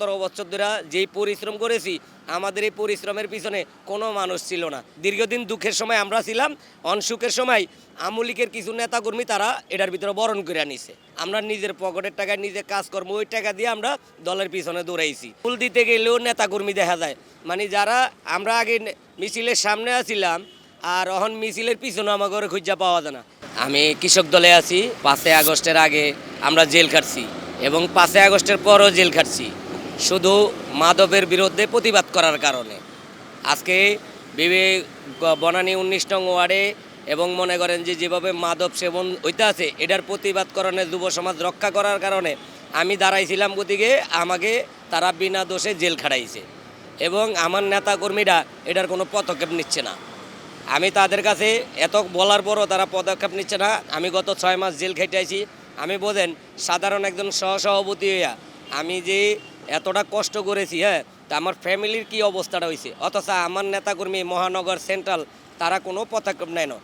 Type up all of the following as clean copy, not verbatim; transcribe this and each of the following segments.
17 বছর ধরে যেই পরিশ্রম করেছি, আমাদের এই পরিশ্রমের পিছনে কোনো মানুষ ছিল না। দীর্ঘদিন দুঃখের সময় আমরা ছিলাম, অনসুখের সময় আমলিকের কিছু নেতাকর্মী তারা এটার ভিতরে বরণ করে আনিছে। আমরা নিজের পকেটের টাকায় নিজে কাজ করবো, ওই টাকা দিয়ে আমরা দলের পিছনে দৌড়াইছি। ফুল দিতে গেলেও নেতাকর্মী দেখা যায়, মানে যারা আমরা আগে মিছিলের সামনে আছিলাম আর এখন মিছিলের পিছনে আমাকে খুঁজা পাওয়া যায় না। আমি কৃষক দলে আছি। 5 আগস্টের আগে আমরা জেল খাটছি এবং 5 আগস্টের পরও জেল খাটছি, শুধু মাদকের বিরুদ্ধে প্রতিবাদ করার কারণে। আজকে বনানী 19 নং ওয়ার্ডে এবং মনে করেন যে যেভাবে মাদক সেবন হইতে আছে, এটার প্রতিবাদ করণে যুব সমাজ রক্ষা করার কারণে আমি দাঁড়াইছিলাম, গতিকে আমাকে তারা বিনা দোষে জেল খাটাইছে এবং আমার নেতাকর্মীরা এটার কোনো পদক্ষেপ নিচ্ছে না। আমি তাদের কাছে এত বলার পরও তারা পদক্ষেপ নিচ্ছে না। আমি গত 6 মাস জেল খেটেছি। আমি বোঝেন সাধারণ একজন সহসভাপতি হইয়া আমি যে এতটা কষ্ট করেছি, তা আমার ফ্যামিলির কি অবস্থাটা হয়েছে, অথচ আমার নেতাকর্মী মহানগর সেন্ট্রাল তারা কোনো পদক্ষেপ নেয় না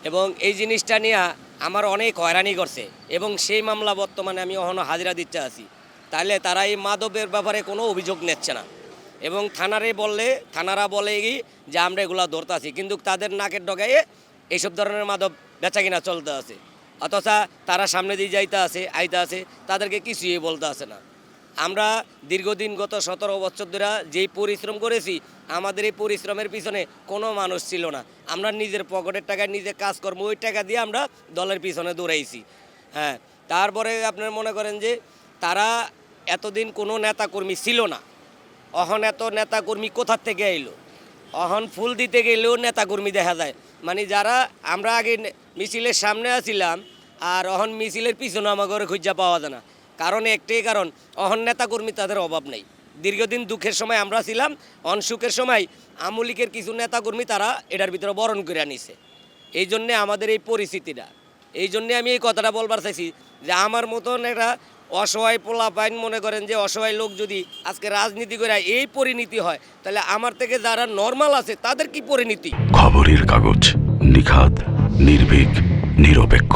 এবং এই জিনিসটা নিয়ে আমার অনেক হয়রানি করছে এবং সেই মামলা বর্তমানে আমি এখনও হাজিরা দিতে আছি। তাহলে তারা এই মাদকের ব্যাপারে কোনো অভিযোগ নিচ্ছে না এবং থানারা বলে কি যে আমরা এগুলো ধরতেছি, কিন্তু তাদের নাকের ডগায়ে এইসব ধরনের মাদক বেচা কিনা চলতে আছে, অথচ তারা সামনে দিয়ে আইতে আছে, তাদেরকে কিছুই বলতে আছে না। আমরা দীর্ঘদিন গত 17 বছর ধরে যেই পরিশ্রম করেছি, আমাদের এই পরিশ্রমের পিছনে কোনো মানুষ ছিল না। আমরা নিজের পকেটের টাকায় নিজে কাজ করবো, ওই টাকা দিয়ে আমরা দলের পিছনে দৌড়াইছি। তারপরে আপনার মনে করেন যে তারা এতদিন কোনো নেতাকর্মী ছিল না, অহন এত নেতাকর্মী কোথার থেকে এলো, অহন ফুল দিতে গেলেও নেতাকর্মী দেখা যায়, মানে যারা আমরা আগে মিছিলের সামনে আছিলাম আর অহন মিছিলের পিছনে আমাকে খুঁজা পাওয়া যায় না। কারণ একটাই কারণ, অহন নেতাকর্মী তাদের অভাব নেই। দীর্ঘদিন দুঃখের সময় আমরা ছিলাম, অনসুখের সময় আমলিকের কিছু নেতাকর্মী তারা এটার ভিতরে বরণ করে আনিছে। এই জন্যে আমাদের এই পরিস্থিতিটা, এই জন্যে আমি এই কথাটা বলবার চাইছি যে আমার মতন একটা অসহায় পোলাপাইন, মনে করেন যে অসহায় লোক যদি আজকে রাজনীতি করে এই পরিণতি হয়, তাহলে আমার থেকে যারা নর্মাল আছে তাদের কি পরিণতি। খবরের কাগজ, নিখাত, নির্ভীক, নিরপেক্ষ।